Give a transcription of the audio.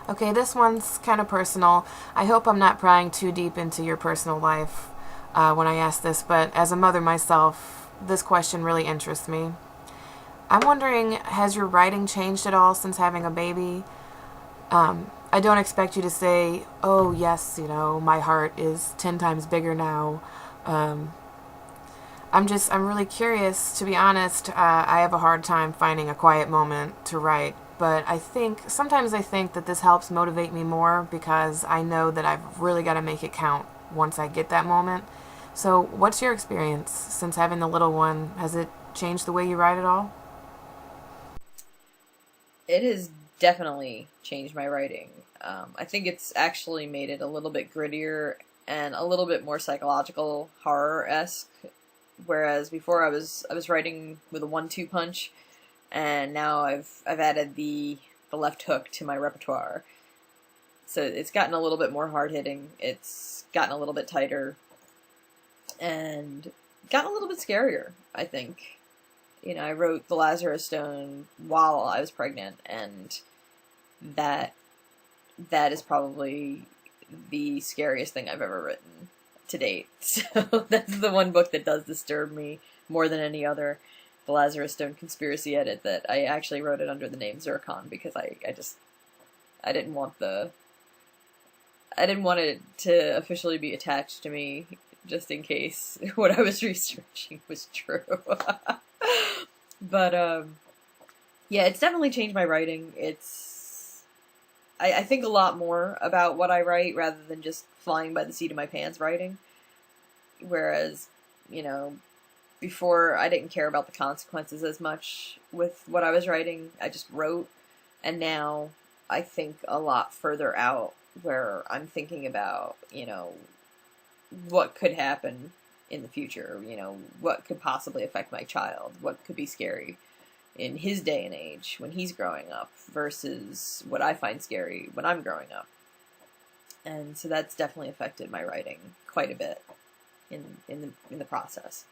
Okay, this one's kind of personal. I hope I'm not prying too deep into your personal life when I ask this, but as a mother myself, this question really interests me. I'm wondering, has your writing changed at all since having a baby? I don't expect you to say, oh, yes, my heart is 10 times bigger now. Um, I'm really curious, to be honest. I have a hard time finding a quiet moment to write, but sometimes I think that this helps motivate me more because I know that I've really got to make it count once I get that moment. So, what's your experience since having the little one? Has it changed the way you write at all? It has definitely changed my writing. I think it's actually made it a little bit grittier and a little bit more psychological, horror-esque. Whereas before I was writing with a 1-2 punch, and now I've added the left hook to my repertoire. So it's gotten a little bit more hard hitting. It's gotten a little bit tighter and gotten a little bit scarier, I think. I wrote The Lazarus Stone while I was pregnant, and that that is probably the scariest thing I've ever written to date. So that's the one book that does disturb me more than any other. The Lazarus Stone conspiracy edit that I actually wrote it under the name Zircon because I didn't want I didn't want it to officially be attached to me just in case what I was researching was true. But yeah, it's definitely changed my writing. I think a lot more about what I write rather than just flying by the seat of my pants writing. Whereas, you know, before I didn't care about the consequences as much with what I was writing. I just wrote, and now I think a lot further out where I'm thinking about, what could happen in the future, what could possibly affect my child, what could be scary in his day and age when he's growing up versus what I find scary when I'm growing up. And so that's definitely affected my writing quite a bit in the process.